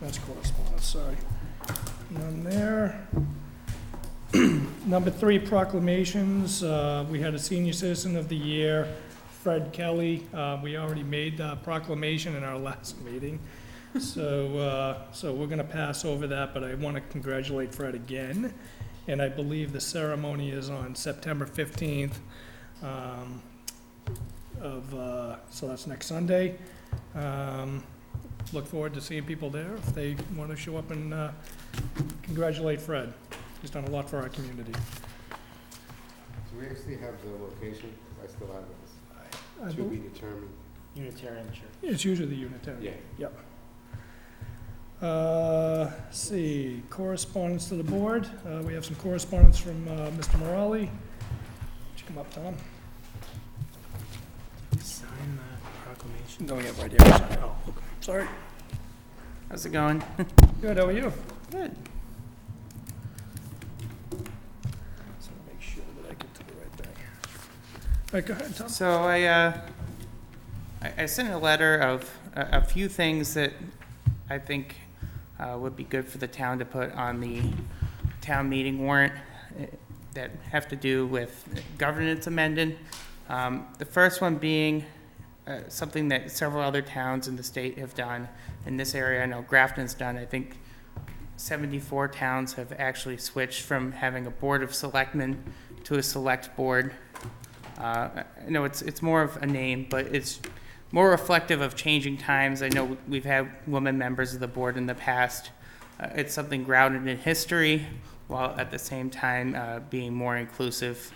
That's correspondence, sorry. None there. Number 3, proclamations. We had a Senior Citizen of the Year, Fred Kelly. We already made the proclamation in our last meeting. So we're gonna pass over that, but I wanna congratulate Fred again. And I believe the ceremony is on September 15th. So that's next Sunday. Look forward to seeing people there if they want to show up and congratulate Fred. He's done a lot for our community. Do we actually have the location? I still have I it. To be believe- determined. Unitarian Church. It's usually the Unitarian. Yeah. Yep. Let's see, correspondence to the board. We have some correspondence from Mr. Morale. Would you come up, Tom? Sign that proclamation. No, yeah, right here. Oh, okay. Sorry. How's it going? Good, how are you? Good. Just want to make sure that I get to the right thing. All right, go ahead, Tom. So I sent a letter of a few things that I think would be good for the town to put on the town meeting warrant that have to do with governance amendment. The first one being something that several other towns in the state have done. In this area, I know Grafton's done. I think 74 towns have actually switched from having a board of selectmen to a select board. I know it's more of a name, but it's more reflective of changing times. I know we've had women members of the board in the past. It's something grounded in history, while at the same time being more inclusive.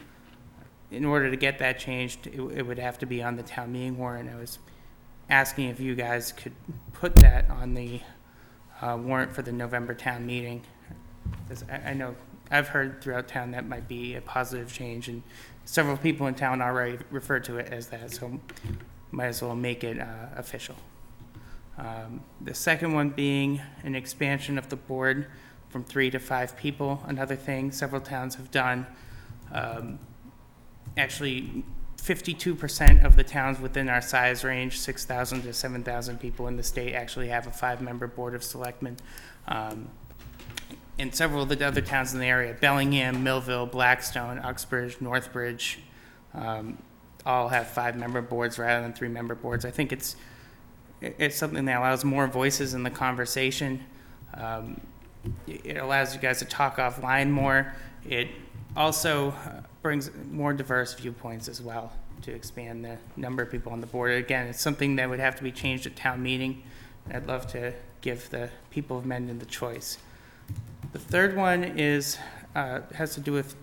In order to get that changed, it would have to be on the town meeting warrant. I was asking if you guys could put that on the warrant for the November town meeting. 'Cause I know I've heard throughout town that might be a positive change, and several people in town already refer to it as that, so might as well make it official. The second one being an expansion of the board from 3 to 5 people. Another thing several towns have done. Actually, 52% of the towns within our size range, 6,000 to 7,000 people in the state, actually have a 5-member board of selectmen. And several of the other towns in the area, Bellingham, Millville, Blackstone, Uxbridge, Northbridge, all have 5-member boards rather than 3-member boards. I think it's something that allows more voices in the conversation. It allows you guys to talk offline more. It also brings more diverse viewpoints as well to expand the number of people on the board. Again, it's something that would have to be changed at town meeting. I'd love to give the people of Mendon the choice. The third one is has to do with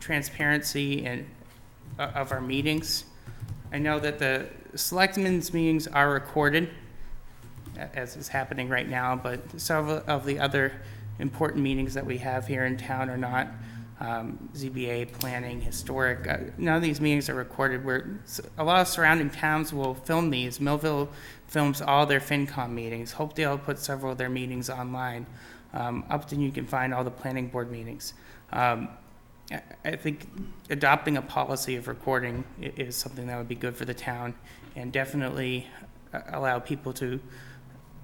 transparency and of our meetings. I know that the selectmen's meetings are recorded, as is happening right now, but several of the other important meetings that we have here in town are not. ZBA, planning, historic, none of these meetings are recorded. A lot of surrounding towns will film these. Millville films all their FinCom meetings. Hopedale put several of their meetings online. Upton, you can find all the planning board meetings. I think adopting a policy of recording is something that would be good for the town, and definitely allow people to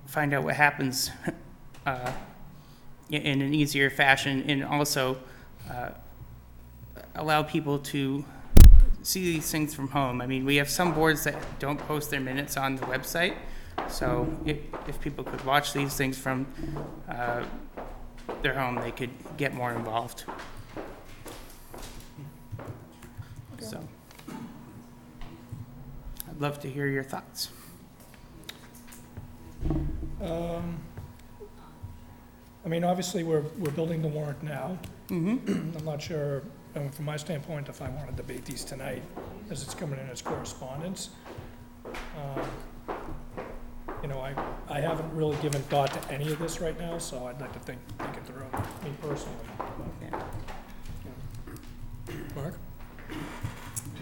find out what happens in an easier fashion, and also allow people to see these things from home. I mean, we have some boards that don't post their minutes on the website, so if people could watch these things from their home, they could get more involved. So, I'd love to hear your thoughts. I mean, obviously, we're building the warrant now. Mm-hmm. I'm not sure, from my standpoint, if I want to debate these tonight, as it's coming in as correspondence. You know, I haven't really given thought to any of this right now, so I'd like to think it through, me personally. Yeah. Mark?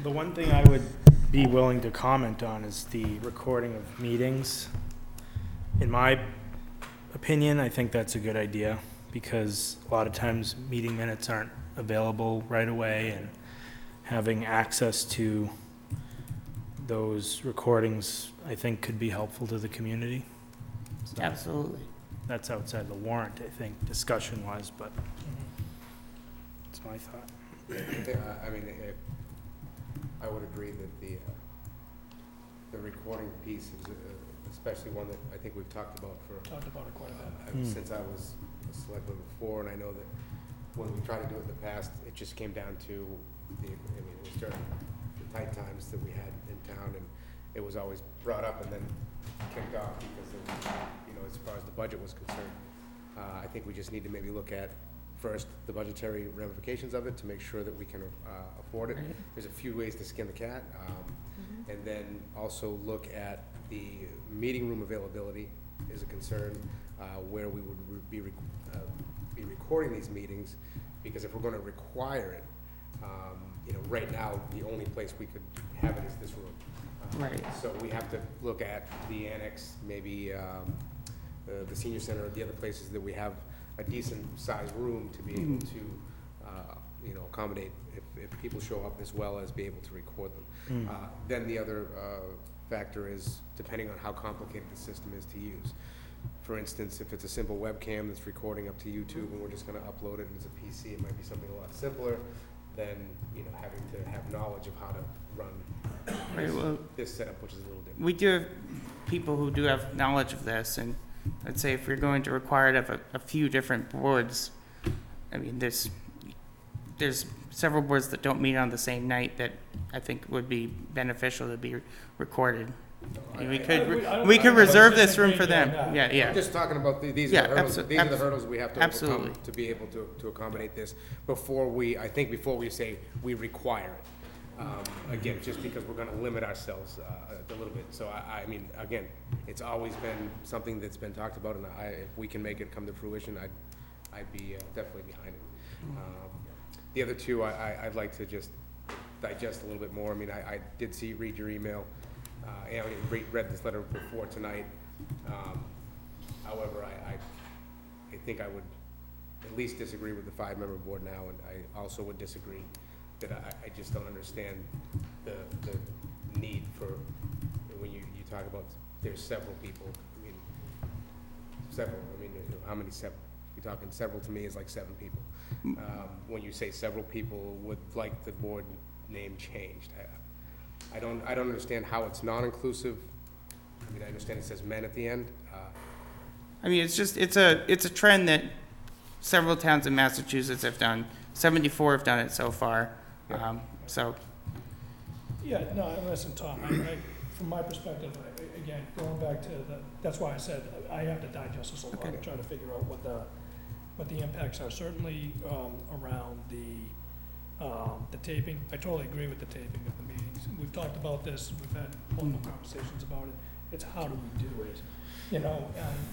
The one thing I would be willing to comment on is the recording of meetings. In my opinion, I think that's a good idea, because a lot of times meeting minutes aren't available right away, and having access to those recordings, I think, could be helpful to the community. So, Absolutely. that's outside the warrant, I think, discussion-wise, but it's my thought. I mean, I would agree that the recording piece is especially one that I think we've talked about Talked about it quite a bit. since I was a selectman before, and I know that when we tried to do it in the past, it just came down to it was during the tight times that we had in town, and it was always brought up and then kicked off because of, as far as the budget was concerned. I think we just need to maybe look at first the budgetary ramifications of it to make sure that we can afford it. There's a few ways to skin the cat, and then also look at the meeting room availability is a concern, where we would be recording these meetings, because if we're going to require it, right now the only place we could have it is this room. Right. So we have to look at the annex, maybe the senior center, the other places that we have a decent sized room to be able to, accommodate if people show up, as well as be able to record them. Then the other factor is depending on how complicated the system is to use. For instance, if it's a simple webcam that's recording up to YouTube and we're just gonna upload it as a PC, it might be something a lot simpler than, having to have knowledge of how to run Right, well, this setup, which is a little different. we do have people who do have knowledge of this, and I'd say if you're going to require it of a few different boards, I mean, there's several boards that don't meet on the same night that I think would be beneficial to be recorded. And we could reserve this room for them. Yeah, I'm yeah. just talking about these are Yeah, the hurdles, these are the abso- hurdles we have to absolutely. overcome to be able to accommodate this before we say we require it. Again, just because we're gonna limit ourselves a little bit. So I mean, again, it's always been something that's been talked about, and if we can make it come to fruition, I'd be definitely behind it. The other two, I'd like to just digest a little bit more. I mean, I did read your email, and I read this letter before tonight. However, I think I would at least disagree with the 5-member board now, and I also would disagree that I just don't understand the need for, when you talk about there's several people, I mean, how many several? You're talking several, to me is like 7 people. When you say several people would like the board name changed, I don't understand how it's non-inclusive. I mean, I understand it says men at the end. I mean, it's a trend that several towns in Massachusetts have done. 74 have done it so far. So, Yeah, no, listen, Tom, from my perspective, again, going back to that's why I said I have to digest this a lot and try to figure out what the impacts are. Certainly, around the taping. I totally agree with the taping of the meetings. We've talked about this, we've had multiple conversations about it. It's how do we do it?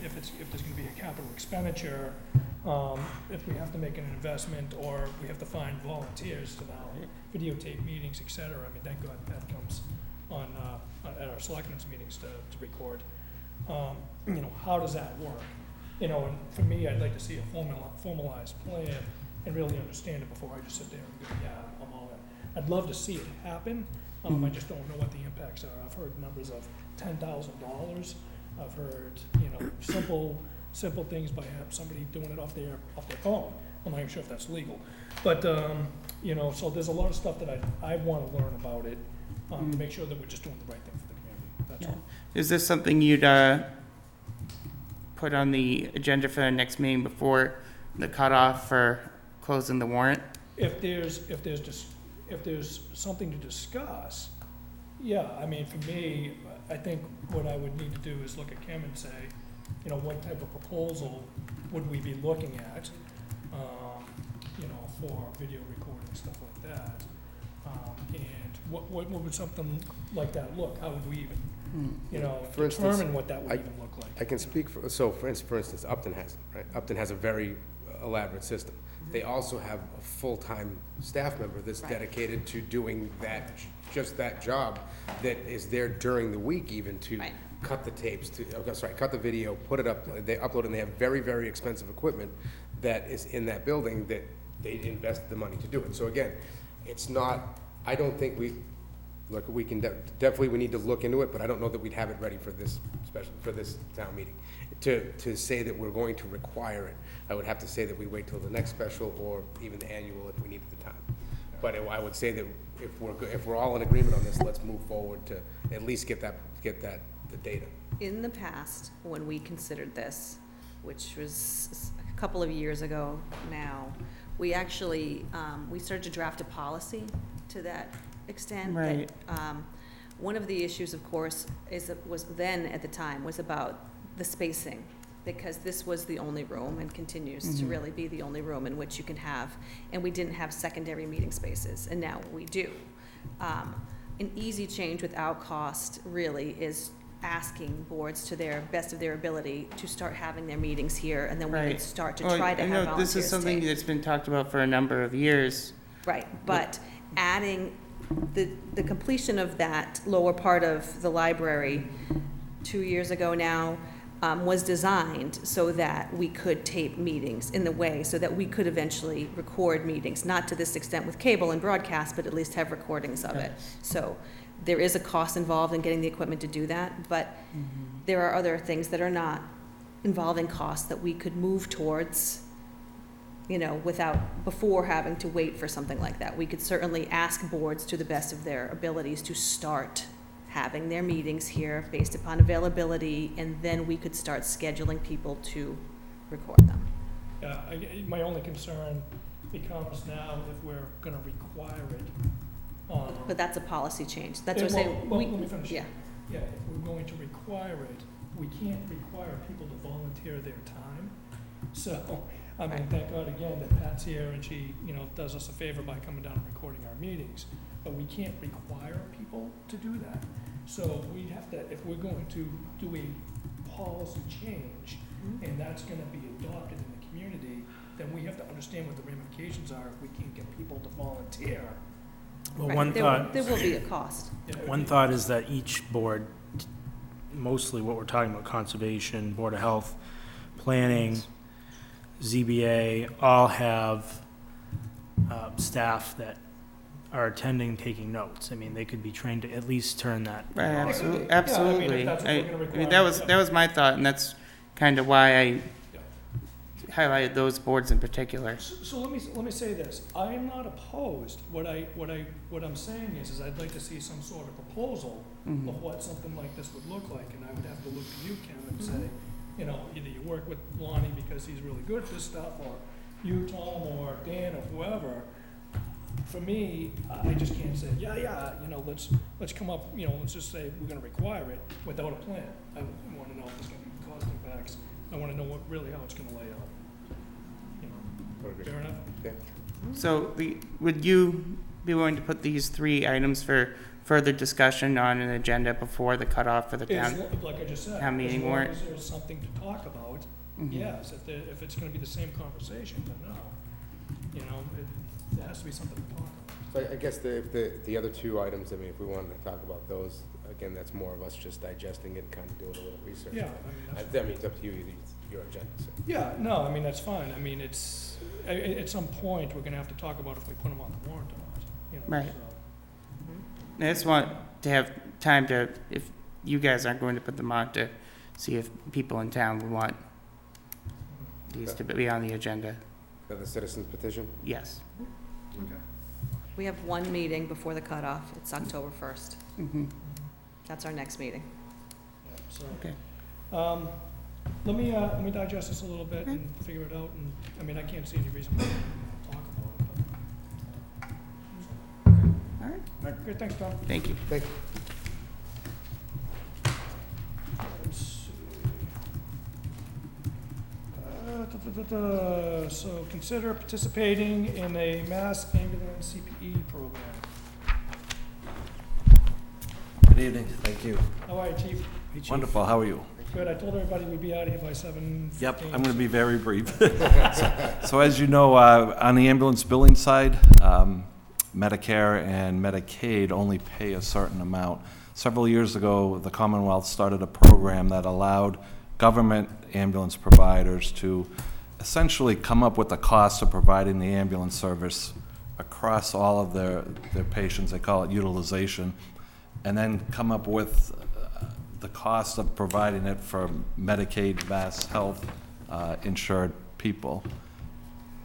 If there's gonna be a capital expenditure, if we have to make an investment, or we have to find volunteers to now videotape meetings, et cetera. I mean, thank God that comes on, at our selectmen's meetings to record. How does that work? And for me, I'd like to see a formalized plan and really understand it before I just sit there and go, yeah, I'm all in. I'd love to see it happen. I just don't know what the impacts are. I've heard numbers of $10,000. I've heard, simple things by somebody doing it off their phone. I'm not even sure if that's legal. But, so there's a lot of stuff that I want to learn about it, to make sure that we're just doing the right thing for the community. That's all. is this something you'd put on the agenda for the next meeting before the cutoff for closing the warrant? If there's something to discuss, yeah, I mean, for me, I think what I would need to do is look at Kim and say, what type of proposal would we be looking at, for video recording, stuff like that. And what would something like that look? How would we even, For instance, determine what that would even look like? I can speak for instance, Upton has it, right? Upton has a very elaborate system. They also have a full-time staff member that's dedicated to doing just that job, that is there during the week even to cut the tapes, cut the video, put it up, they upload it, and they have very, very expensive equipment that is in that building that they invested the money to do it. So again, it's not, I don't think we can definitely we need to look into it, but I don't know that we'd have it ready for this town meeting. to say that we're going to require it. I would have to say that we wait till the next special or even the annual if we needed the time. But I would say that if we're all in agreement on this, let's move forward to at least get the data. In the past, when we considered this, which was a couple of years ago now, we actually, we started to draft a policy to that extent. Right. That, one of the issues, of course, was then, at the time, was about the spacing, because this was the only room and continues to really be the only room in which you can have, and we didn't have secondary meeting spaces, and now we do. An easy change without cost really is asking boards to their best of their ability to start having their meetings here, and then we Right. can start to Well, try to I have know volunteers this is something stay. that's been talked about for a number of years. Right, but adding the completion of that lower part of the library 2 years ago now was designed so that we could tape meetings in the way, so that we could eventually record meetings, not to this extent with cable and broadcast, but at least have recordings of it. So there is a cost involved in getting the equipment to do that, but there are other things that are not involving costs that we could move towards, you know, before having to wait for something like that. We could certainly ask boards to the best of their abilities to start having their meetings here based upon availability, and then we could start scheduling people to record them. Yeah, my only concern becomes now if we're gonna require it. But that's a policy change. That's Yeah, what I'm saying. well, let me finish. Yeah, Yeah, if we're going to require it, we can't require people to volunteer their time. So, I mean, Right. thank God again that Pat's here and she, you know, does us a favor by coming down and recording our meetings. But we can't require people to do that. So we'd have to, if we're going to do a policy change, and that's gonna be adopted in the community, then we have to understand what the ramifications are if we can't get people to volunteer. Well, Right. one thought, There will be a cost. You know, one thought is that each board, mostly what we're talking about, conservation, Board of Health, planning, ZBA, all have staff that are attending, taking notes. I mean, they could be trained to at least turn that. Right, Yeah, I mean, absolutely, if absolutely. that's what we're gonna I mean, require, that yeah. was my thought, and that's kind of why I Yeah. highlighted those boards in particular. So let me say this, I am not opposed, what I'm saying is I'd like to see some sort of proposal Mhm. of what something like this would look like, and I would have to look to you, Kim, and say, you know, either you work with Lonnie because he's really good at this stuff, or you, Tom, or Dan, or whoever. For me, I just can't say, yeah, you know, let's come up, you know, let's just say we're gonna require it without a plan. I wanna know if there's gonna be cost impacts, I wanna know how it's gonna lay out. You know, fair enough? So would you be willing to put these 3 items for further discussion on an agenda before the cutoff for the As town? Like I just said, town meeting as long warrant. as there's something to talk about, Mhm. yes, if it's gonna be the same conversation, then no. You know, there has to be something to talk about. So I guess the other 2 items, I mean, if we wanted to talk about those, again, that's more of us just digesting it and kind of doing a little research. Yeah, I mean, that's. I mean, it's up to you, it's your agenda, so. Yeah, no, I mean, that's fine. I mean, at some point, we're gonna have to talk about if we put them on the warrant or not, you know, Right. so. I just want to have time to, if you guys aren't going to put them on, to see if people in town would want these to be on the agenda. The citizens petition? Yes. Okay. We have one meeting before the cutoff. It's October 1st. Mhm. That's our next meeting. Yeah, so. Okay. Let me digest this a little bit and figure it out, and, I mean, I can't see any reason why we can't talk about it, All right, but. All right, great, thanks, Tom. thank you. Thank you. Let's see. So consider participating in a mass ambulance CPE program. Good evening, thank you. How are you, Chief? Wonderful, how are you? Good, I told everybody we'd be out of here by 7:15. Yep, I'm going to be very brief. So as you know, on the ambulance billing side, Medicare and Medicaid only pay a certain amount. Several years ago, the Commonwealth started a program that allowed government ambulance providers to essentially come up with the cost of providing the ambulance service across all of their patients. They call it utilization, and then come up with the cost of providing it for Medicaid, Mass Health insured people.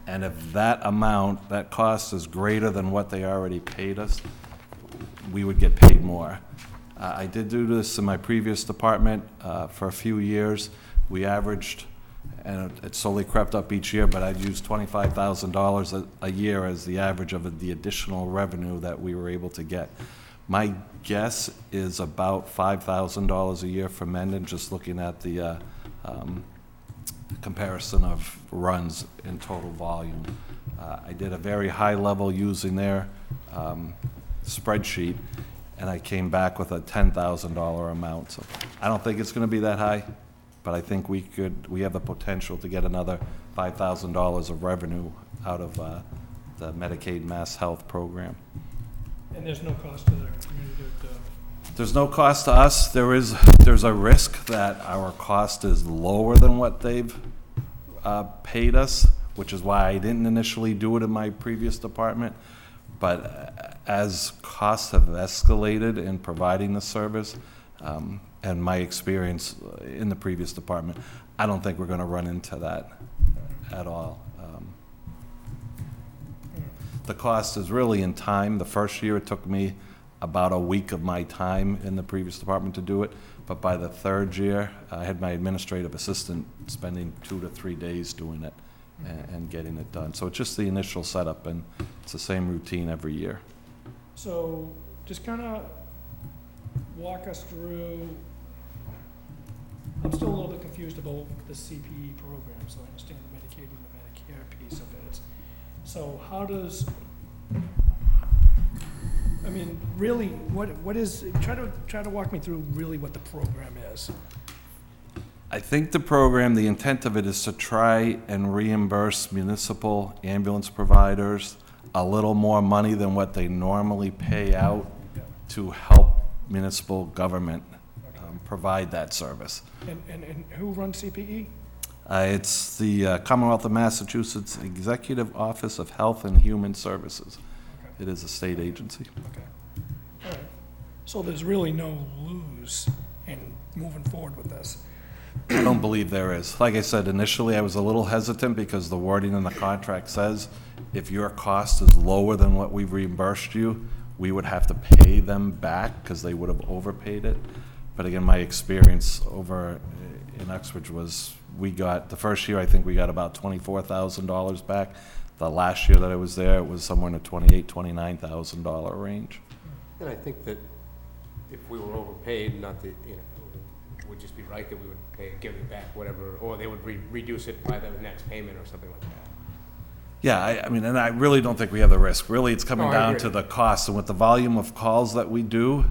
And if that amount, that cost is greater than what they already paid us, we would get paid more. I did do this in my previous department for a few years. We averaged, and it slowly crept up each year, but I'd use $25,000 a year as the average of the additional revenue that we were able to get. My guess is about $5,000 a year for Mendon, just looking at the comparison of runs in total volume. I did a very high level using their spreadsheet, and I came back with a $10,000 amount. So I don't think it's going to be that high, but I think we have the potential to get another $5,000 of revenue out of the Medicaid Mass Health program. And there's no cost to the community There's no cost to us. There's a risk that our cost is lower than what they've paid us, which is why I didn't initially do it in my previous department. But as costs have escalated in providing the service, and my experience in the previous department, I don't think we're going to run into that at all. The cost is really in time. The first year, it took me about a week of my time in the previous department to do it. But by the third year, I had my administrative assistant spending 2 to 3 days doing it and getting it done. So it's just the initial setup, and it's the same routine every year. So just kind of walk us through, I'm still a little bit confused about the CPE program, so I understand the Medicaid and the Medicare piece of it. So how does, I mean, really, what is, try to walk me through really what the program is. I think the program, the intent of it is to try and reimburse municipal ambulance providers a little more money than what they normally pay out to help municipal government provide that service. And who runs CPE? It's the Commonwealth of Massachusetts Executive Office of Health and Human Services. Okay. It is a state agency. Okay, all right. So there's really no lose in moving forward with this? I don't believe there is. Like I said, initially I was a little hesitant because the wording in the contract says if your cost is lower than what we've reimbursed you, we would have to pay them back because they would have overpaid it. But again, my experience over in Uxbridge was the first year I think we got about $24,000 back. The last year that I was there, it was somewhere in the $28,000, $29,000 range. And I think that if we were overpaid, not that, it would just be right that we would give it back, whatever, or they would reduce it by the next payment or something like that. Yeah, I mean, and I really don't think we have the risk. Really, it's coming No, I down agree. to the cost, and with the volume of calls that we do,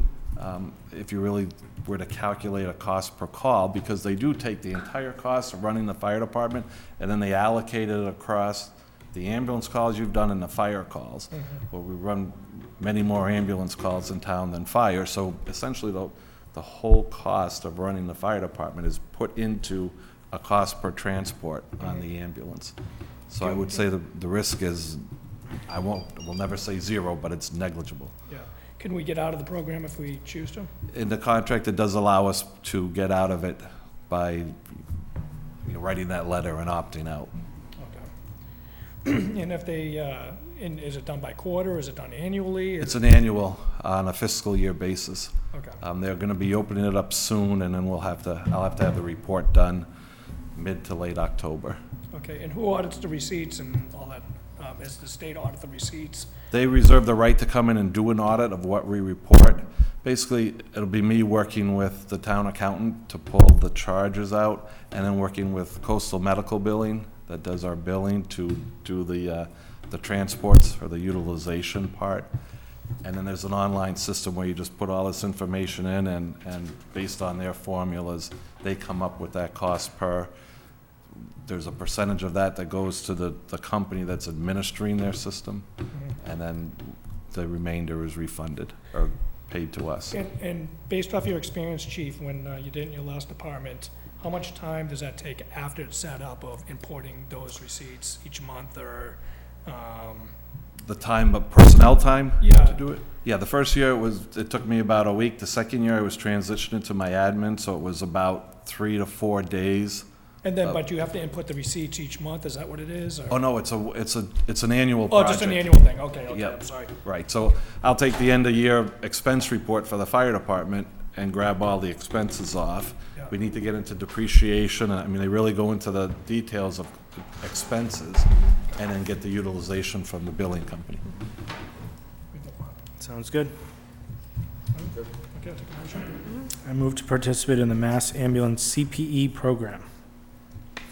if you really were to calculate a cost per call, because they do take the entire cost of running the fire department, and then they allocate it across the ambulance calls you've done and the fire calls. Well, we run many more ambulance calls in town than fire, so essentially the whole cost of running the fire department is put into a cost per transport on the ambulance. So I would say the risk is, we'll never say zero, but it's negligible. Yeah. Can we get out of the program if we choose to? In the contract, it does allow us to get out of it by writing that letter and opting out. Okay. And if they, is it done by quarter, is it done annually? It's an annual on a fiscal year basis. Okay, They're going to be opening it up soon, and then I'll have to have the report done mid to late October. okay, and who audits the receipts and all that? Is the state audit the receipts? They reserve the right to come in and do an audit of what we report. Basically, it'll be me working with the town accountant to pull the charges out, and then working with Coastal Medical Billing that does our billing to do the transports or the utilization part. And then there's an online system where you just put all this information in, and based on their formulas, they come up with that cost per. There's a percentage of that goes to the company that's administering their system, and then the remainder is refunded or paid to us. And based off your experience, Chief, when you did in your last department, how much time does that take after it's set up of importing those receipts each month, or the time, but personnel time Yeah. to do it? Yeah, the first year it took me about a week. The second year I was transitioning to my admin, so it was about 3 to 4 days. And then, but you have to input the receipts each month, is that what it is? or- Oh, no, it's an annual Oh, project. just an annual thing, okay, Yep. I'm sorry. Right, so I'll take the end of year expense report for the fire department and grab all the expenses off. Yeah. We need to get into depreciation, I mean, they really go into the details of expenses, and then get the utilization from the billing company. Sounds good. Okay, I'll take a motion. I move to participate in the Mass Ambulance CPE program.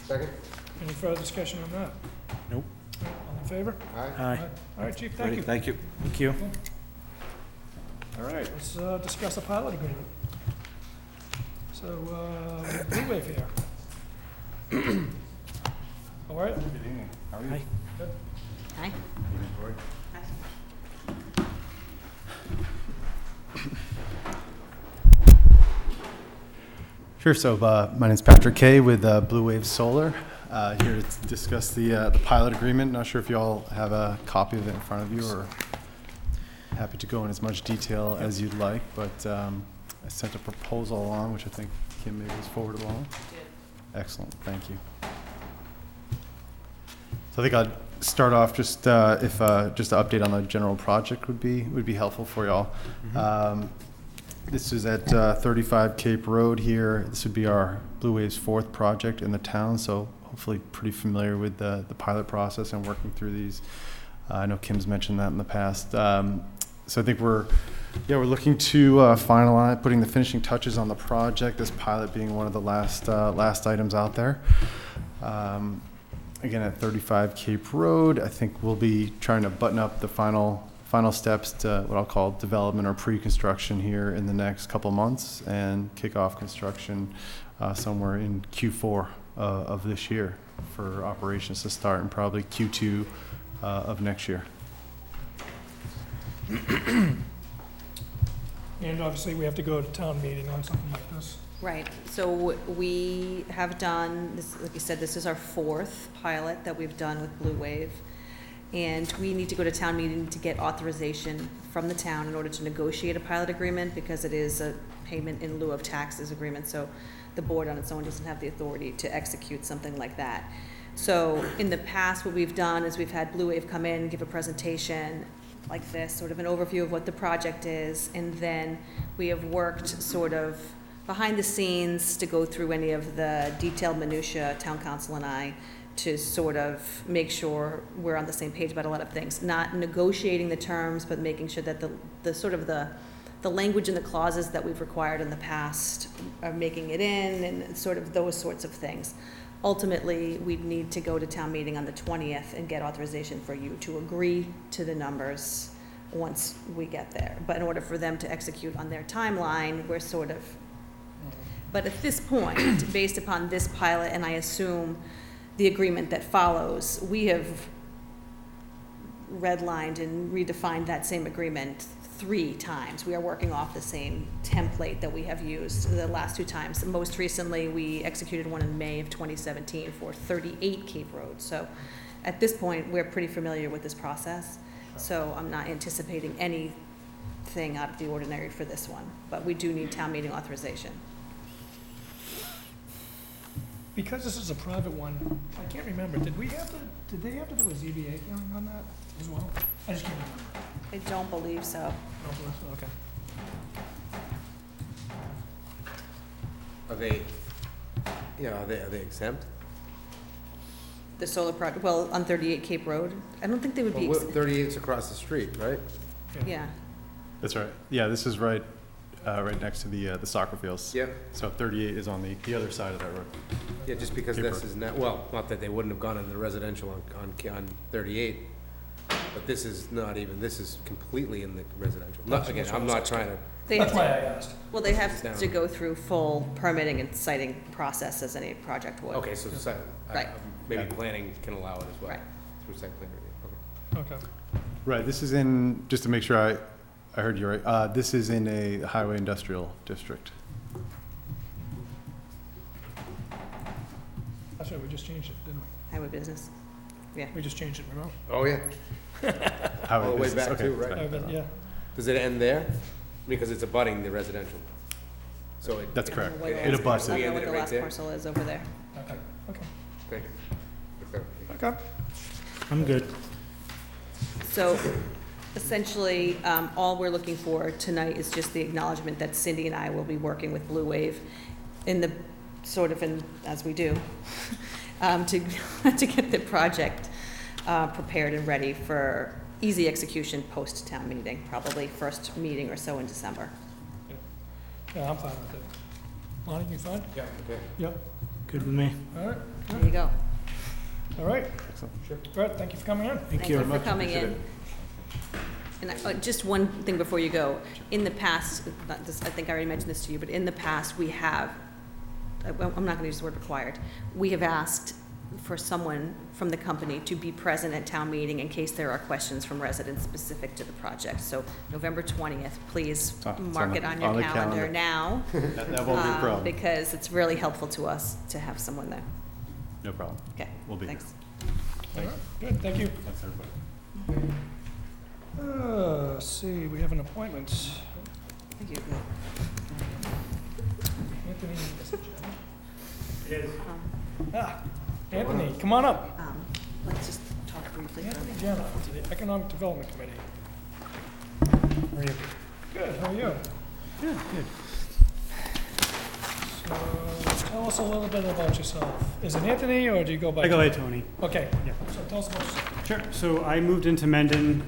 Second? Any further discussion on that? Nope. All in favor? Aye. Aye. All right, chief, thank Great, you. thank you. Thank you. All right, let's discuss a pilot agreement. So, Blue Wave here. All right? Good evening. How are you? Hi. Hi. Sure. So my name's Patrick Kay with Blue Wave Solar. Here to discuss the pilot agreement. Not sure if you all have a copy of it in front of you, or happy to go in as much detail as you'd like. But I sent a proposal along, which I think Kim maybe was forwarded along. Excellent. Thank you. So I think I'd start off just if just an update on the general project would be helpful for y'all. This is at 35 Cape Road here. This would be our Blue Wave's 4th project in the town, so hopefully pretty familiar with the pilot process and working through these. I know Kim's mentioned that in the past. So I think we're looking to finalize, putting the finishing touches on the project, this pilot being one of the last items out there. Again, at 35 Cape Road, I think we'll be trying to button up the final steps to what I'll call development or pre-construction here in the next couple of months, and kick off construction somewhere in Q4 of this year for operations to start, and probably Q2 of next year. And obviously, we have to go to town meeting on something like this. Right, so we have done, this, like you said, this is our 4th pilot that we've done with Blue Wave. And we need to go to town meeting to get authorization from the town in order to negotiate a pilot agreement, because it is a payment in lieu of taxes agreement, so the board on its own doesn't have the authority to execute something like that. So in the past, what we've done is we've had Blue Wave come in, give a presentation like this, sort of an overview of what the project is, and then we have worked sort of behind the scenes to go through any of the detailed minutia, town council and I, to sort of make sure we're on the same page about a lot of things. Not negotiating the terms, but making sure that the sort of the language and the clauses that we've required in the past are making it in, and sort of those sorts of things. Ultimately, we'd need to go to town meeting on the 20th and get authorization for you to agree to the numbers once we get there. But in order for them to execute on their timeline, we're sort of, but at this point, based upon this pilot, and I assume the agreement that follows, we have redlined and redefined that same agreement 3 times. We are working off the same template that we have used the last 2 times. Most recently, we executed one in May of 2017 for 38 Cape Road. So at this point, we're pretty familiar with this process. So I'm not anticipating anything out of the ordinary for this one, but we do need town meeting authorization. Because this is a private one, I can't remember, did they have to do a ZBA hearing on that as well? I just can't remember. I don't believe so. Oh, okay. Are they, are they exempt? The solar project, well, on 38 Cape Road, I don't think they would be, Well, 38's across the street, right? yeah. That's right. Yeah, this is right next to the soccer fields. Yeah. So 38 is on the other side of that road. Yeah, just because Cape this Road. is not, well, not that they wouldn't have gone into the residential on 38, but this is not even, this is completely in the residential. Not, again, I'm not trying to, They That's have why I to, asked. well, they have Down. to go through full permitting and siting process as any project would. okay, so Right. maybe planning can allow it as well. Right. Through site plan review, okay. Okay. Right, this is in, just to make sure I heard you right, this is in a highway industrial district. That's right, we just changed it, didn't we? Highway business. Yeah. We just changed it, remember? Oh, yeah. Highway All the way business, back okay, too, right? right. Yeah, Does it end there? Because it's abutting the residential. So it. That's I don't know correct. what the It last- abuts I We don't know ended what it the right last there? parcel is over there. okay, okay, Thank you. okay. I'm good. So essentially, all we're looking for tonight is just the acknowledgement that Cindy and I will be working with Blue Wave in the, sort of in, as we do, to get the project prepared and ready for easy execution post-town meeting, probably first meeting or so in December. Yeah, I'm fine with it. Lonnie, you fine? Yeah, okay. Yep. Good with me. All right, There you go. all right. Brett, thank you for coming in. Thank you for coming in. And just one thing before you go. In the past, not this, I think I already mentioned this to you, but in the past, we have, I'm not going to use the word required, we have asked for someone from the company to be present at town meeting in case there are questions from residents specific to the project. So November 20th, please It's mark on it the- on your on the calendar calendar. now. That won't be a problem. Because it's really helpful to us to have someone there. No problem. Okay, We'll be here. thanks. All right, good, thank you. Thanks, everybody. Let's see, we have an appointment. Thank you. Anthony, is it Jen? Um, Ah, Anthony, come on up. Let's just talk briefly for a Anthony minute. Jenna, to the Economic Development Committee. How are you? Good, how are you? Good, good. So, tell us a little bit about yourself. Is it Anthony, or do you go by? I go by Tony. Okay, Yeah. so tell us about yourself. Sure. So I moved into Mendon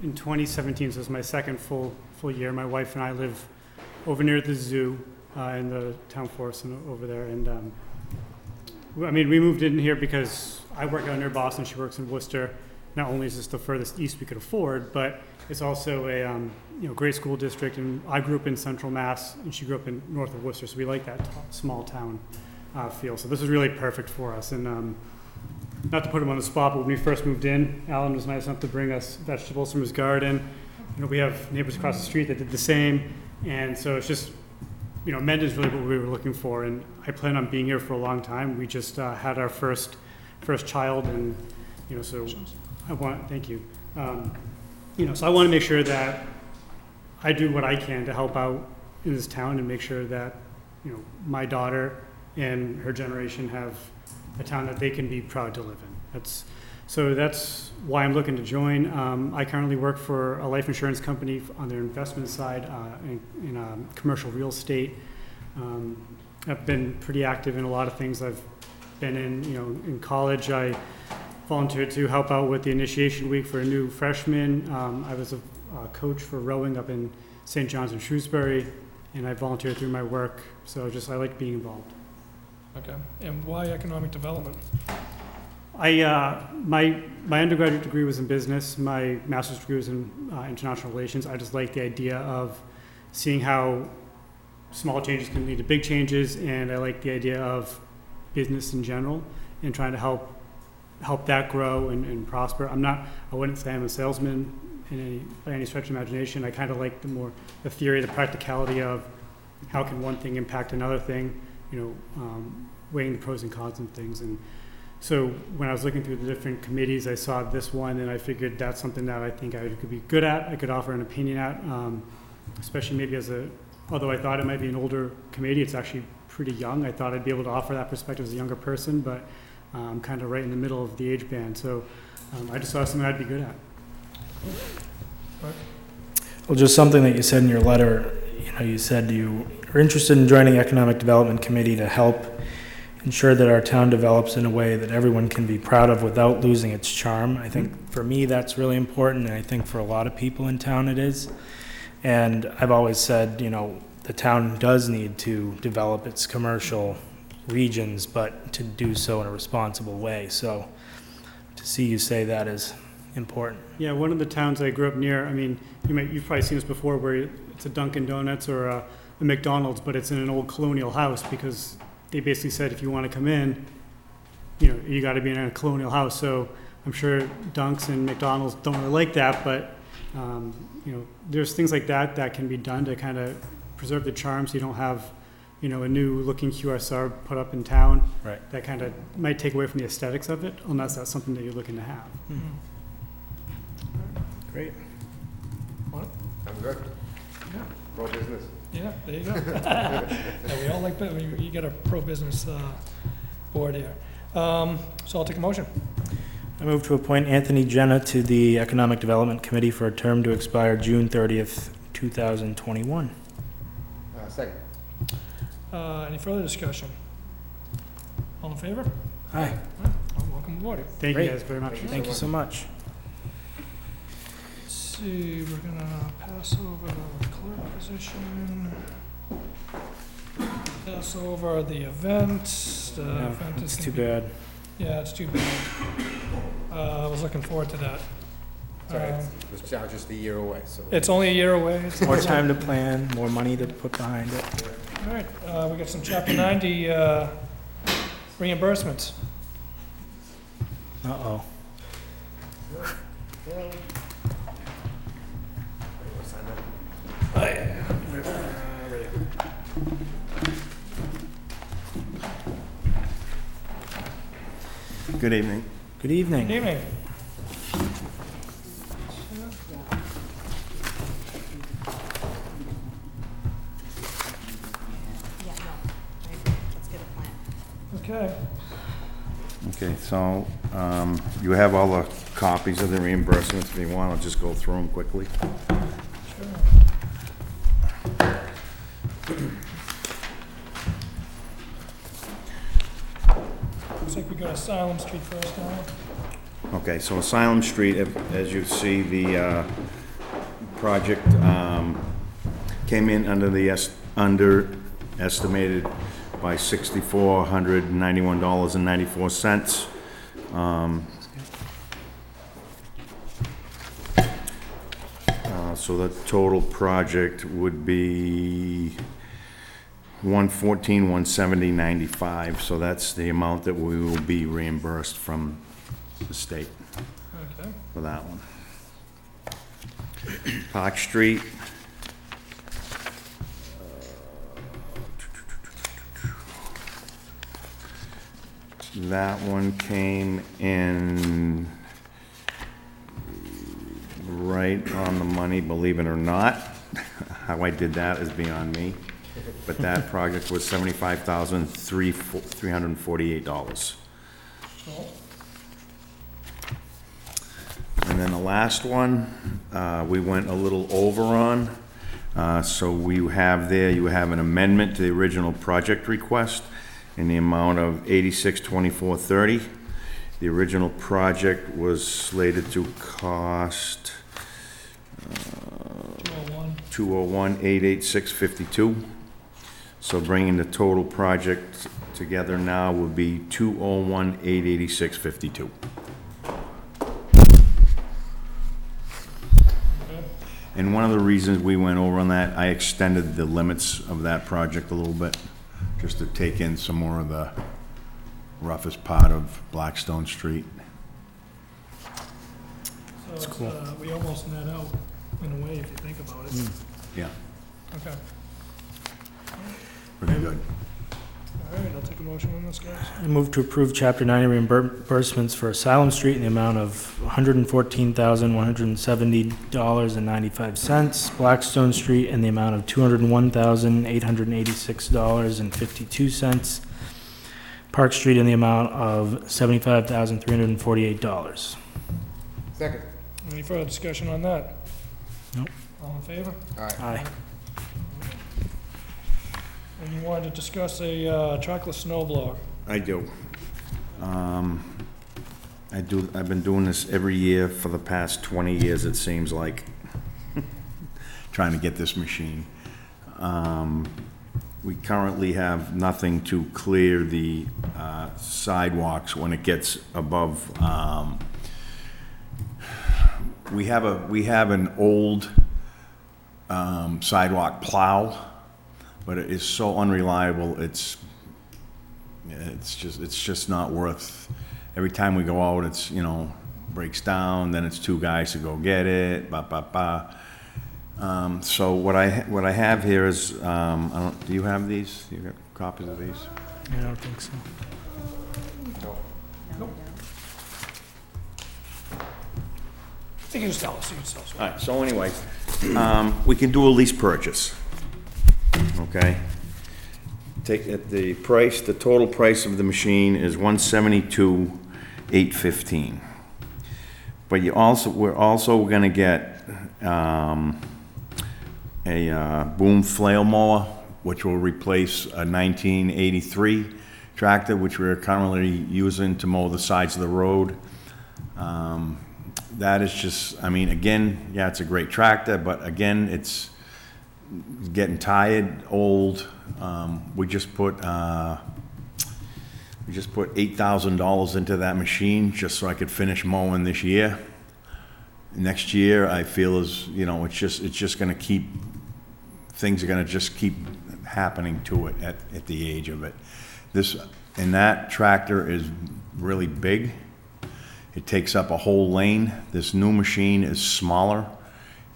in 2017, so it's my second full year. My wife and I live over near the zoo in the town forest and over there. And I mean, we moved in here because I work out near Boston. She works in Worcester. Not only is this the furthest east we could afford, but it's also a great school district. And I grew up in Central Mass, and she grew up in north of Worcester. So we like that small town feel. So this is really perfect for us. And not to put him on the spot, but when we first moved in, Alan was nice enough to bring us vegetables from his garden. We have neighbors across the street that did the same. And so it's just, Mendon's really what we were looking for. And I plan on being here for a long time. We just had our first child, and, so thank you. So I want to make sure that I do what I can to help out in this town and make sure that, my daughter and her generation have a town that they can be proud to live in. That's why I'm looking to join. I currently work for a life insurance company on their investment side in commercial real estate. I've been pretty active in a lot of things. I've been in college. I volunteered to help out with the initiation week for a new freshman. I was a coach for rowing up in St. John's and Shrewsbury, and I volunteered through my work. So I like being involved. Okay, and why economic development? My undergraduate degree was in business. My master's degree was in international relations. I just like the idea of seeing how small changes can lead to big changes, and I like the idea of business in general and trying to help that grow and prosper. I wouldn't say I'm a salesman by any stretch of imagination. I kind of like the theory, the practicality of how can one thing impact another thing, weighing the pros and cons and things. And so when I was looking through the different committees, I saw this one, and I figured that's something that I think I could be good at, I could offer an opinion at, especially maybe although I thought it might be an older committee, it's actually pretty young. I thought I'd be able to offer that perspective as a younger person, but I'm kind of right in the middle of the age band. So I just saw something I'd be good at. Well, just something that you said in your letter, you said you are interested in joining Economic Development Committee to help ensure that our town develops in a way that everyone can be proud of without losing its charm. I think for me that's really important, and I think for a lot of people in town it is. And I've always said, the town does need to develop its commercial regions, but to do so in a responsible way. So to see you say that is important. Yeah, one of the towns I grew up near, I mean, you've probably seen this before, where it's a Dunkin' Donuts or a McDonald's, but it's in an old colonial house, because they basically said if you want to come in, you got to be in a colonial house. So I'm sure Dunks and McDonald's don't really like that, but there's things like that can be done to kind of preserve the charm, so you don't have you know, a new looking QSR put up in town. Right. That kind of might take away from the aesthetics of it, unless that's something that you're looking to have. Great. I'm good. Pro business. Yeah, there you go. Yeah, we all like, you got a pro-business board here. So I'll take a motion. I move to appoint Anthony Jenna to the Economic Development Committee for a term to expire June 30th, 2021. Second. Any further discussion? All in favor? Aye. Well, welcome aboard. Thank Great. you guys very much. Thank you so much. Let's see, we're gonna pass over the clerk position. Pass over the event. The Yeah, event is it's gonna too be- bad. Yeah, it's too bad. I was looking forward to that. Sorry, it's now just a year away, so. It's only a year away. It's- More time to plan, more money to put behind it. All right, we got some Chapter 90 reimbursements. Uh-oh. Good evening. Good evening. Good evening. Yeah, no, I agree. Let's get a plan. Okay. Okay, so you have all the copies of the reimbursements. If you want, I'll just go through them quickly. Looks like we got Asylum Street first now. Okay, so Asylum Street, as you see, the project came in underestimated by $6,491.94. So the total project would be 114,170.95. So that's the amount that we will be reimbursed from the state Okay. for that one. Park Street. That one came in right on the money, believe it or not. How I did that is beyond me. But that project was $75,348. Cool. And then the last one, we went a little over on. So we have there, you have an amendment to the original project request in the amount of $86,2430. The original project was slated to cost 201. $201,886.52. So bringing the total project together now would be $201,886.52. And one of the reasons we went over on that, I extended the limits of that project a little bit, just to take in some more of the roughest part of Blackstone Street. So it's, cool. we almost net out in a way, if you think about it. Yeah, Okay. pretty good. All right, I'll take a motion on this, guys. I move to approve Chapter 90 reimbursements for Asylum Street in the amount of $114,170.95. Blackstone Street in the amount of $201,886.52. Park Street in the amount of $75,348. Second. Any further discussion on that? Nope. All in favor? All right. Aye. And you wanted to discuss a trackless snow blower. I do. I've been doing this every year for the past 20 years, it seems like, trying to get this machine. We currently have nothing to clear the sidewalks when it gets above, we have an old sidewalk plow, but it is so unreliable, it's just not worth, every time we go out, it's, breaks down, then it's two guys to go get it, So what I have here is, do you have these? You got copies of these? I don't think so. You can just tell us, you can just tell us. All right, so anyway, we can do a lease purchase, okay? Take it, the price, the total price of the machine is $172,815. But we're also gonna get, a boom flail mower, which will replace a 1983 tractor, which we're currently using to mow the sides of the road. That is just, I mean, again, yeah, it's a great tractor, but again, it's getting tired, old. We just put $8,000 into that machine just so I could finish mowing this year. Next year, I feel is, you know, it's just gonna keep, things are gonna just keep happening to it at the age of it. And that tractor is really big. It takes up a whole lane. This new machine is smaller.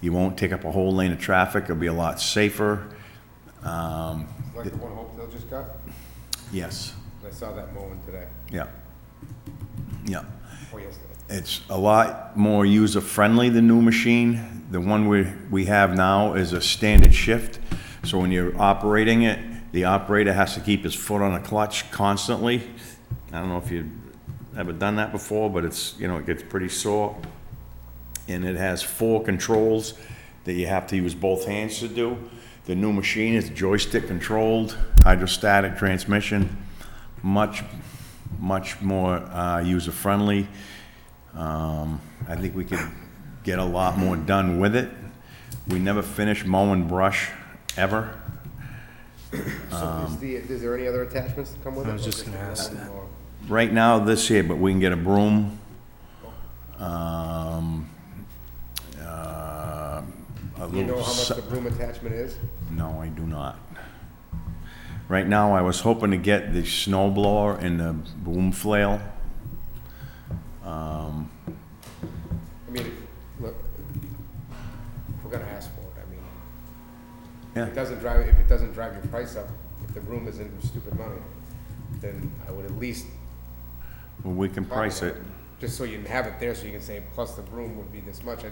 You won't take up a whole lane of traffic. It'll be a lot safer. Like the one Hopedale just got? Yes, I saw that mowing today, yeah, yeah. or yesterday. It's a lot more user-friendly, the new machine. The one we have now is a standard shift. So when you're operating it, the operator has to keep his foot on the clutch constantly. I don't know if you've ever done that before, but it's, you know, it gets pretty sore. And it has 4 controls that you have to use both hands to do. The new machine is joystick controlled, hydrostatic transmission, much more user-friendly. I think we could get a lot more done with it. We never finish mowing brush, ever. So is there any other attachments that come with it? I was or just gonna ask that. or- Right now, this here, but we can get a broom. A Do you know little how much si- the broom attachment is? No, I do not. Right now, I was hoping to get the snow blower and the boom flail. I mean, look, we're gonna ask for it, I mean. Yeah. If it doesn't drive your price up, if the broom isn't stupid money, then I would at least Well, we can talk price about it. Just so you can have it there, so you can say, plus the broom would be this much,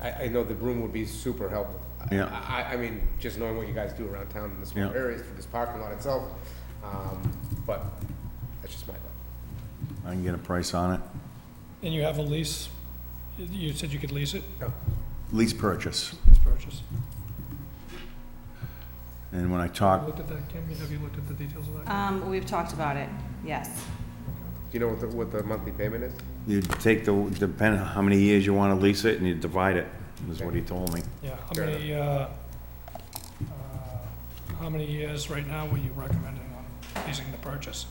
I know the broom would be super helpful. Yeah. I mean, just knowing what you guys do around town in the small Yeah. areas for this parking lot itself, but that's just my thought. I can get a price on it. And you have a lease, you said you could lease it, Lease purchase. lease purchase. And when I Have you talk, looked at that, Kim? Have you looked at the details of that? We've talked about it, yes. Do you know what the monthly payment is? you take depending on how many years you want to lease it, and you divide it, is what he told me. Yeah, Fair how many years right now were you recommending on leasing the purchase?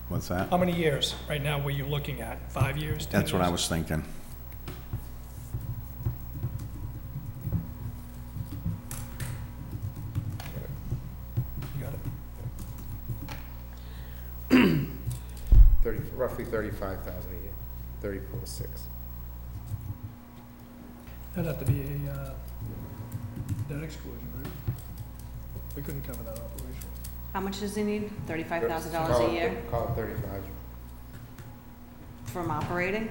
What's that? How many years right now were you looking at? 5 years, 10 That's what I years? was thinking. You got it. Roughly 35,000 a year, 34,600. That'd have to be a, debt exclusion, right? We couldn't cover that operation. How much does he need? $35,000 Call a it- year Call it 35. from operating?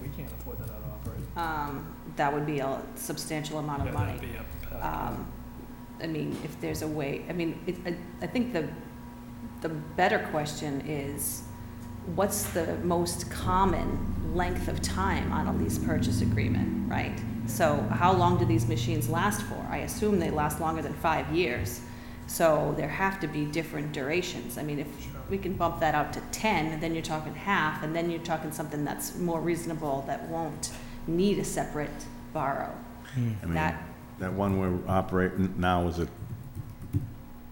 We can't afford that out of operating. That would be a substantial amount of Yeah, money. that'd be a, I mean, if there's a way, I mean, I think the better question is, what's the most common length of time on a lease purchase agreement, right? So how long do these machines last for? I assume they last longer than 5 years. So there have to be different durations. I mean, if we can bump that out to 10, then you're talking half, and then you're talking something that's more reasonable that won't need a separate borrow. I mean, That- that one we're operating now is a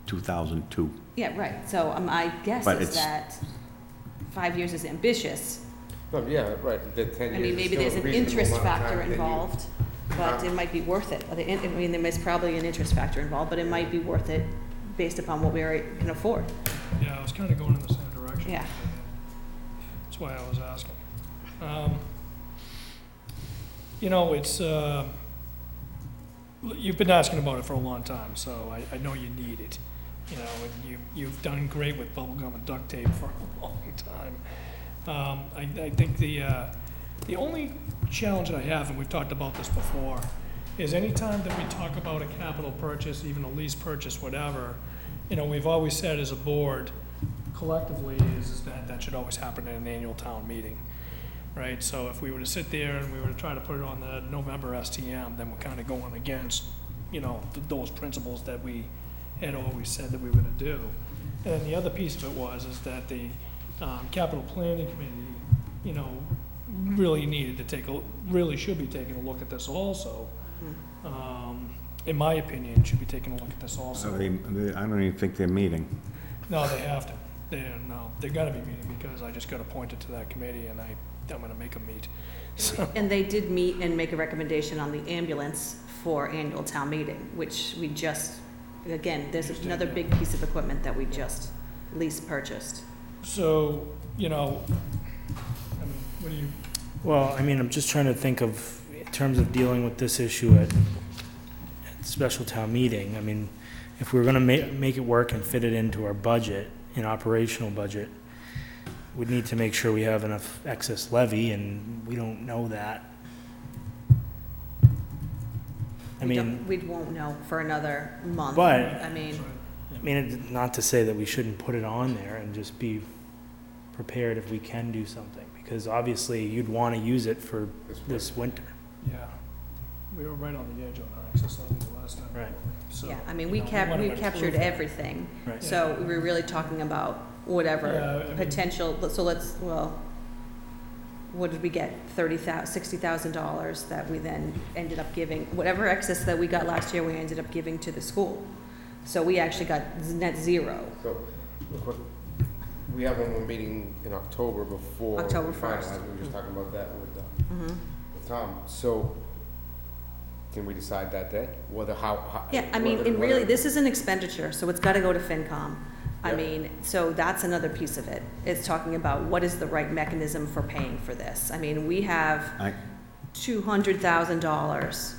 2002. Yeah, right. So my guess But is it's- that 5 years is ambitious. No, yeah, right, the 10 I years mean, is maybe still there's a an reasonable interest amount of time factor that you- involved, but it might be worth it. I mean, there's probably an interest factor involved, but it might be worth it based upon what we can afford. yeah, I was kind of going in the same direction. Yeah. That's why I was asking. You know, it's, you've been asking about it for a long time, so I know you need it. You know, and you've done great with bubble gum and duct tape for a long time. I think the only challenge that I have, and we've talked about this before, is anytime that we talk about a capital purchase, even a lease purchase, whatever, you know, we've always said as a board, collectively, is that that should always happen at an annual town meeting, right? So if we were to sit there and we were to try to put it on the November STM, then we're kind of going against, you know, those principles that we had always said that we were gonna do. And then the other piece of it is that the capital planning committee, you know, really needed to really should be taking a look at this also. In my opinion, should be taking a look at this also. I don't even think they're meeting. No, they have to. They're gonna be meeting because I just got appointed to that committee and I'm gonna make them meet. So, And they did meet and make a recommendation on the ambulance for annual town meeting, which we just, again, there's another big piece of equipment that we just lease purchased. so, you know, I mean, what do you, Well, I mean, I'm just trying to think of, in terms of dealing with this issue at special town meeting. I mean, if we're gonna make it work and fit it into our budget, an operational budget, we'd need to make sure we have enough excess levy, and we don't know that. We won't know for another month. But- I mean, Not to say that we shouldn't put it on there and just be prepared if we can do something, because obviously you'd want to use it for this winter. yeah. We were right on the edge on our excess levy the last time. Right. So, yeah, I mean, you we know, wanna we improve captured that. everything. Right. So we were really talking about whatever Yeah, I mean- potential, so what did we get? $60,000 that we then ended up giving, whatever excess that we got last year, we ended up giving to the school. So we actually got net zero. So, real quick, we have one more meeting in October before. October we 1st. finalize. We were just talking about that Mhm. with Tom. So, can we decide that day? Whether how? Yeah, I mean, whether- and really, whether- this is an expenditure, so it's gotta go to FinCom. I Yep. mean, so that's another piece of it. It's talking about what is the right mechanism for paying for this. I mean, we have $200,000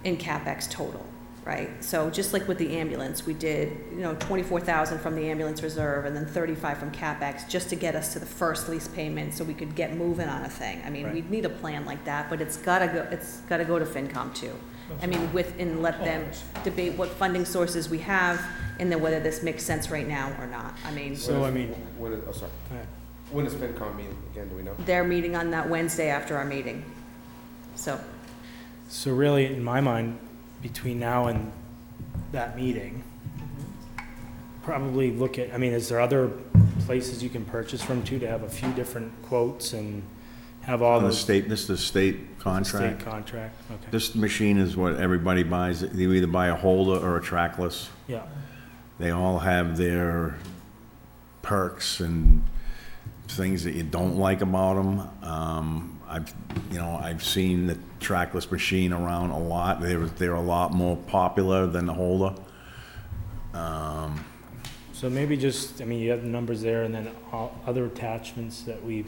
in CapEx total, right? So just like with the ambulance, we did, 24,000 from the ambulance reserve and then 35 from CapEx just to get us to the first lease payment so we could get moving on a thing. I mean, Right. we'd need a plan like that, but it's gotta go to FinCom too. I mean, and let them debate what funding sources we have and then whether this makes sense right now or not. I mean, So, I mean- When is, oh, sorry. Go ahead. When is FinCom meeting again, do we know? they're meeting on that Wednesday after our meeting. So, So really, in my mind, between now and that meeting, probably look at, I mean, is there other places you can purchase from too, to have a few different quotes and have all On the the state, this is the state state contract. contract? Okay, This machine is what everybody buys. You either buy a holder or a trackless. yeah. They all have their perks and things that you don't like about them. I've seen the trackless machine around a lot. They're a lot more popular than the holder. So maybe just, I mean, you have the numbers there, and then all other attachments that we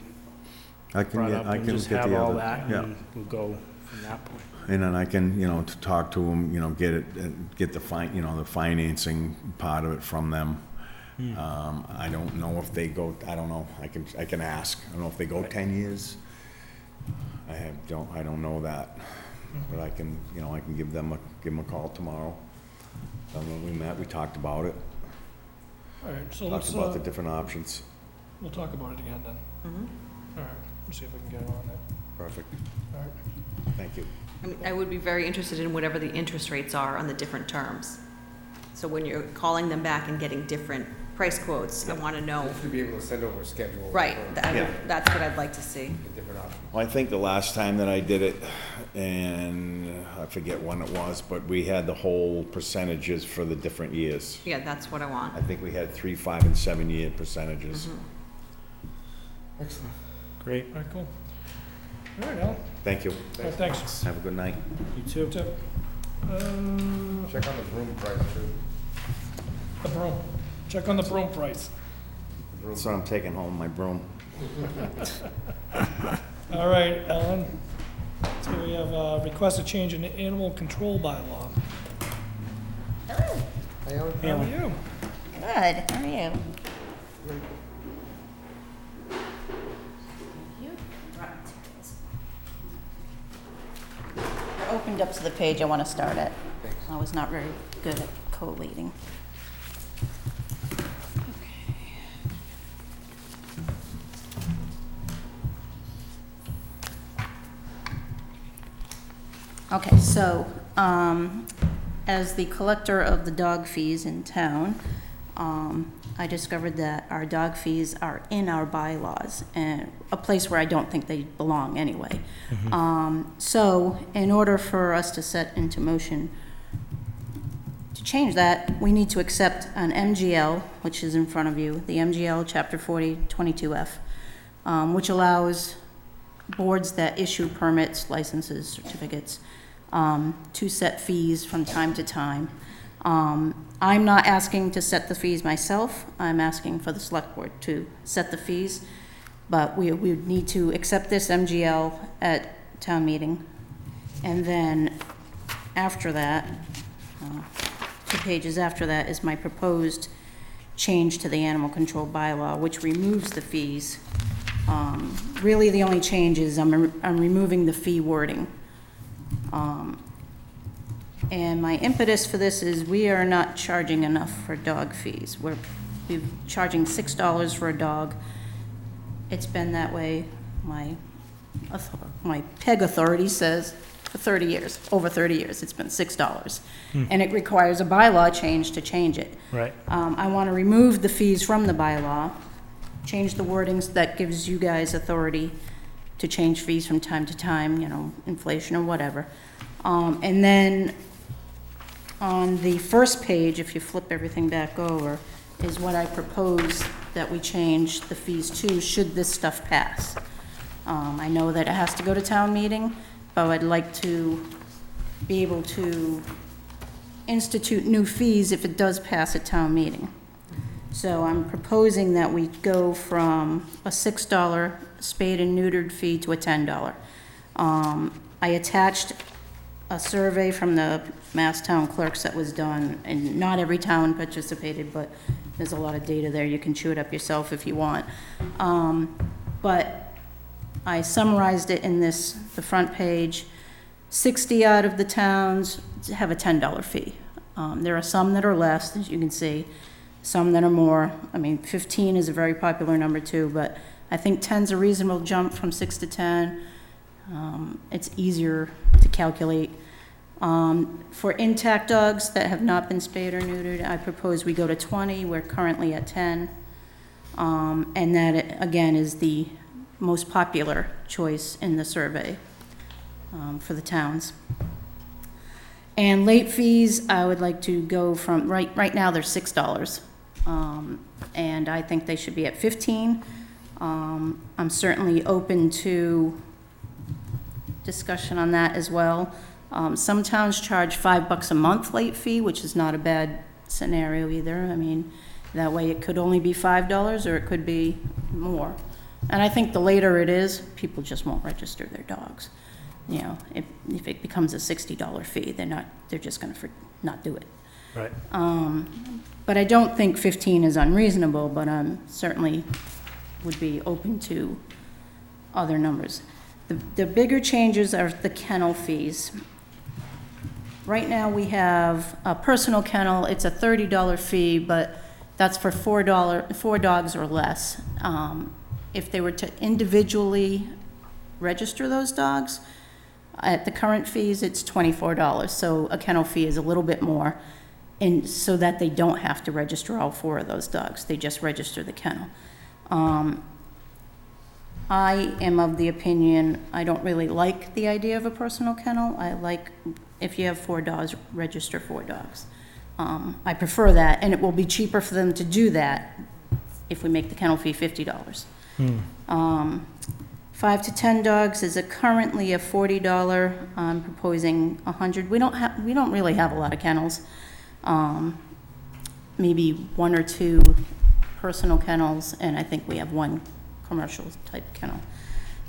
I can brought get, up, I and can just get have the all other, that, yeah. and we'll go from that point. And then I can, to talk to them, get it, get the the financing part of it from them. I don't know if they go, I don't know, I can ask. I don't know if they go 10 years. I don't know that, but I can give them a call tomorrow. When we met, we talked about it, All right, so talked let's, about the different options. we'll talk about it again then. All right, we'll see if we can get on that. Perfect, All right. thank you. I mean, I would be very interested in whatever the interest rates are on the different terms. So when you're calling them back and getting different price quotes, I want to know, To be able to send over a schedule. right, for Yeah. that's what I'd like to see. the different options. Well, I think the last time that I did it, and I forget when it was, but we had the whole percentages for the different years. Yeah, that's what I want. I think we had 3, 5, and 7-year percentages. Excellent. Great, All right, cool. All right, Alan. Thank you. All right, thanks. Have a good night. you too. Tip. Check on the broom price too. The broom. Check on the broom price. The broom. So I'm taking home my broom. All right, Ellen. So we have a request to change an animal control bylaw. How are you? Good, how are you? I opened up to the page I want to start at. I was not very good at collating. Okay, so, as the collector of the dog fees in town, I discovered that our dog fees are in our bylaws, and a place where I don't think they belong anyway. So, in order for us to set into motion to change that, we need to accept an MGL, which is in front of you, the MGL Chapter 40, 22F, which allows boards that issue permits, licenses, certificates, to set fees from time to time. I'm not asking to set the fees myself. I'm asking for the select board to set the fees. But we would need to accept this MGL at town meeting. And then after that, 2 pages after that is my proposed change to the animal control bylaw, which removes the fees. Really, the only change is I'm removing the fee wording. And my impetus for this is we are not charging enough for dog fees. We're charging $6 for a dog. It's been that way, my PEG authority says, for 30 years, over 30 years, it's been $6. And it requires a bylaw change to change it. Right. I want to remove the fees from the bylaw, change the wordings that gives you guys authority to change fees from time to time, you know, inflation or whatever. And then on the first page, if you flip everything back over, is what I propose that we change the fees to, should this stuff pass. I know that it has to go to town meeting, but I'd like to be able to institute new fees if it does pass at town meeting. So I'm proposing that we go from a $6 spayed and neutered fee to a $10. I attached a survey from the Mass Town Clerks that was done, and not every town participated, but there's a lot of data there. You can chew it up yourself if you want. But I summarized it in the front page. 60 out of the towns have a $10 fee. There are some that are less, as you can see, some that are more. I mean, 15 is a very popular number too, but I think 10's a reasonable jump from 6 to 10. It's easier to calculate. For intact dogs that have not been spayed or neutered, I propose we go to 20. We're currently at 10. And that, again, is the most popular choice in the survey for the towns. And late fees, I would like to go from, right now they're $6. And I think they should be at 15. I'm certainly open to discussion on that as well. Some towns charge $5 a month late fee, which is not a bad scenario either. I mean, that way it could only be $5 or it could be more. And I think the later it is, people just won't register their dogs. You know, if it becomes a $60 fee, they're just gonna not do it. Right. But I don't think 15 is unreasonable, but certainly would be open to other numbers. The bigger changes are the kennel fees. Right now, we have a personal kennel. It's a $30 fee, but that's for four dogs or less. If they were to individually register those dogs, at the current fees, it's $24. So a kennel fee is a little bit more, and so that they don't have to register all 4 of those dogs. They just register the kennel. I am of the opinion, I don't really like the idea of a personal kennel. I like, if you have 4 dogs, register 4 dogs. I prefer that, and it will be cheaper for them to do that if we make the kennel fee $50. 5 to 10 dogs is currently a $40. I'm proposing 100. We don't really have a lot of kennels. Maybe 1 or 2 personal kennels, and I think we have 1 commercial type kennel.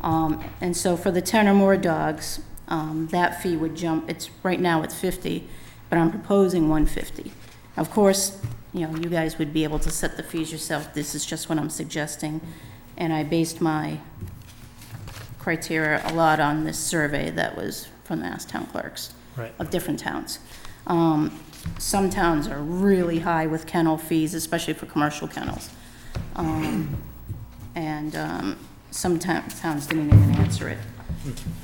And so for the 10 or more dogs, that fee would jump. Right now it's $50, but I'm proposing $150. Of course, you know, you guys would be able to set the fees yourself. This is just what I'm suggesting. And I based my criteria a lot on this survey that was from the Mass Town Clerks Right. of different towns. Some towns are really high with kennel fees, especially for commercial kennels. Some towns didn't even answer it.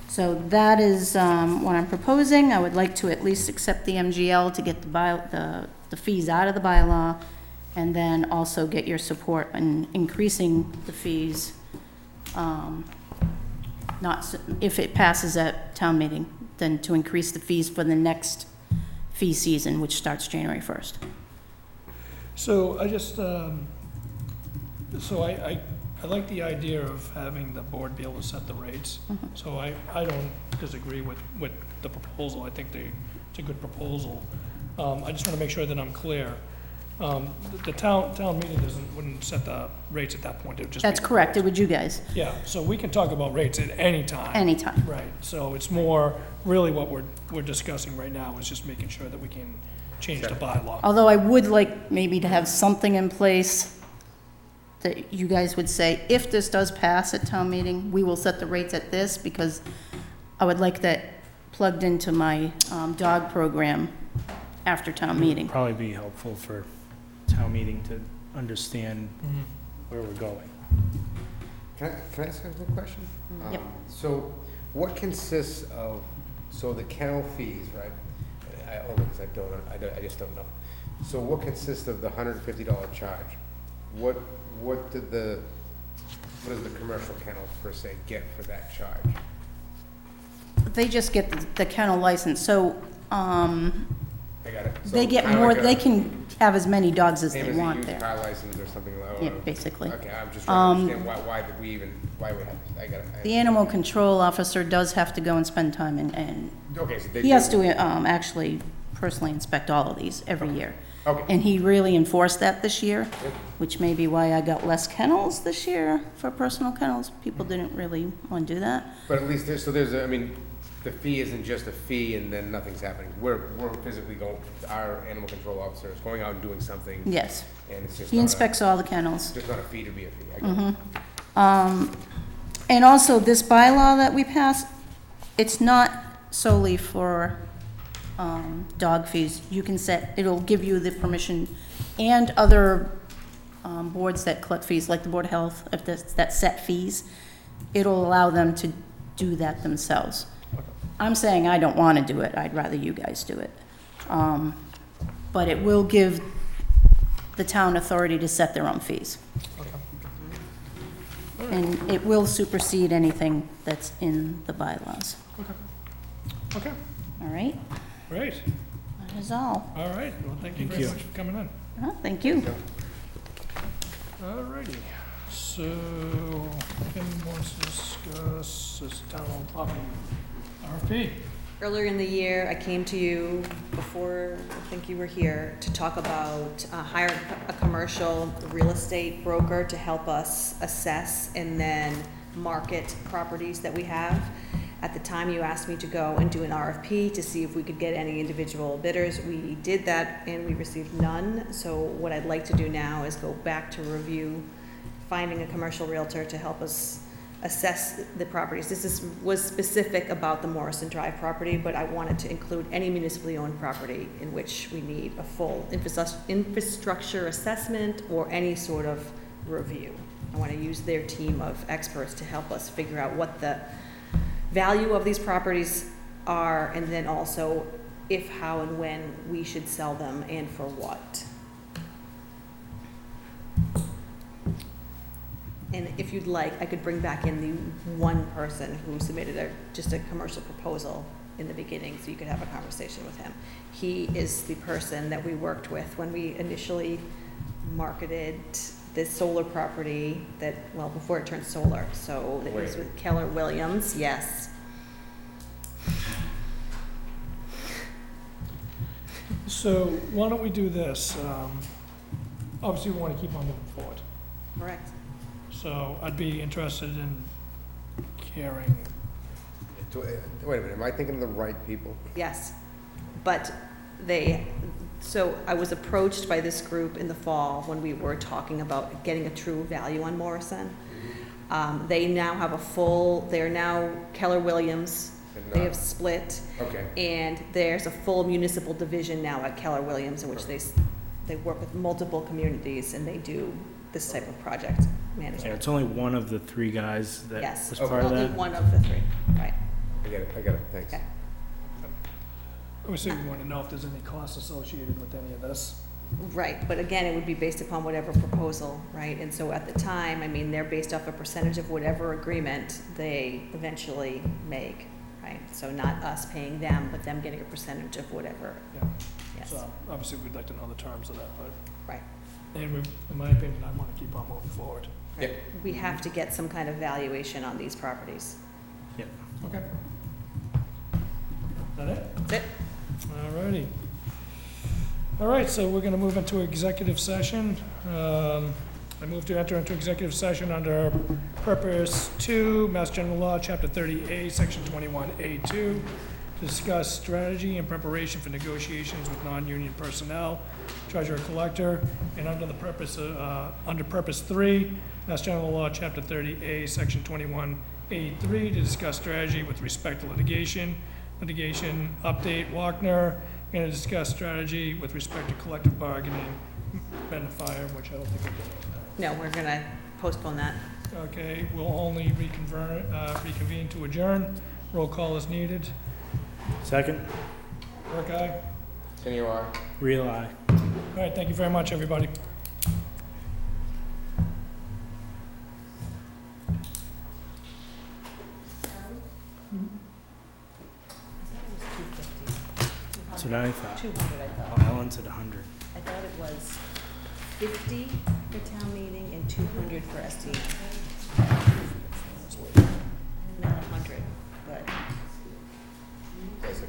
So that is what I'm proposing. I would like to at least accept the MGL to get the fees out of the bylaw, and then also get your support in increasing the fees, if it passes at town meeting, then to increase the fees for the next fee season, which starts January 1st. So I just, I like the idea of having the board be able to set the rates. So I don't disagree with the proposal. I think it's a good proposal. I just want to make sure that I'm clear. The town meeting wouldn't set the rates at that point. It would just be. That's correct, it would you guys, Yeah, so we can talk about rates at any time. anytime. Right, so it's more, really what we're discussing right now is just making sure that we can change the bylaw. Although I would like maybe to have something in place that you guys would say, if this does pass at town meeting, we will set the rates at this, because I would like that plugged into my dog program after town meeting. Probably be helpful for town meeting to understand where we're going. Can I ask a quick question? Yep. So what consists of, so the kennel fees, right? Only because I just don't know. So what consists of the $150 charge? What does the commercial kennel per se get for that charge? They just get the kennel license, so I got it. So they get kinda more, like a- they can have as many dogs as Same they as a want used there. car license or something like that? Yeah, basically. Okay, I'm just trying to understand why we have, I got it. The animal control officer does have to go and spend time and Okay, so they. he has to actually personally inspect all of these every year. Okay. And he really enforced that this year, which may be why I got less kennels this year for personal kennels. People didn't really want to do that. But at least I mean, the fee isn't just a fee and then nothing's happening. We're physically going, our animal control officer is going out and doing something. Yes, And it's just he inspects all the kennels. Just not a fee to be a fee. I get it. And also, this bylaw that we passed, it's not solely for dog fees. You can set, it'll give you the permission, and other boards that collect fees, like the Board of Health, if that set fees, it'll allow them to do that themselves. I'm saying I don't want to do it, I'd rather you guys do it. But it will give the town authority to set their own fees. And it will supersede anything that's in the bylaws. Okay, All right? great. That is all. All right, well, thank you very much for coming in. Thank you. All righty, so Kim wants to discuss this town property RFP. Earlier in the year, I came to you before, I think you were here, to talk about hiring a commercial real estate broker to help us assess and then market properties that we have. At the time, you asked me to go and do an RFP to see if we could get any individual bidders. We did that and we received none. So what I'd like to do now is go back to review, finding a commercial realtor to help us assess the properties. Was specific about the Morrison Drive property, but I wanted to include any municipally owned property in which we need a full infrastructure assessment or any sort of review. I want to use their team of experts to help us figure out what the value of these properties are, and then also if, how, and when we should sell them and for what. And if you'd like, I could bring back in the one person who submitted just a commercial proposal in the beginning, so you could have a conversation with him. He is the person that we worked with when we initially marketed this solar property that, well, before it turned solar. So it was with Keller Williams, yes. So why don't we do this? Obviously, we want to keep on moving forward. Correct. So I'd be interested in hearing. Wait a minute, am I thinking of the right people? Yes, but So I was approached by this group in the fall when we were talking about getting a true value on Morrison. They now have they're now Keller Williams. They have split. Okay. And there's a full municipal division now at Keller Williams in which they work with multiple communities and they do this type of project Yeah, management. it's only one of the three guys that Yes, was part of only that. one of the three, right. I get it, thanks. Okay. Obviously, we want to know if there's any costs associated with any of this. Right, but again, it would be based upon whatever proposal, right? And so at the time, I mean, they're based off a percentage of whatever agreement they eventually make, right? So not us paying them, but them getting a percentage of whatever, Yeah. yes, So obviously, we'd like to know the terms of that, but, right. and in my opinion, I want to keep on moving forward. Right. We have to get some kind of valuation on these properties. Okay. That it? That's it? All righty. All right, so we're gonna move into executive session. I move to enter into executive session under purpose 2, Mass General Law, Chapter 30A, Section 21A2, to discuss strategy and preparation for negotiations with non-union personnel, treasurer collector, and under purpose 3, Mass General Law, Chapter 30A, Section 21A3, to discuss strategy with respect to litigation update, Wagner, and to discuss strategy with respect to collective bargaining, Ben Fire, which I don't think we're doing. No, we're gonna postpone that. Okay, we'll only reconvene to adjourn. Roll call is needed. Second, Work aye. Continue on. real eye. All right, thank you very much, everybody. That's what I thought. 200, I thought. Oh, Ellen said 100. I thought it was 50 for town meeting and 200 for SDN. Not 100, but. That's it.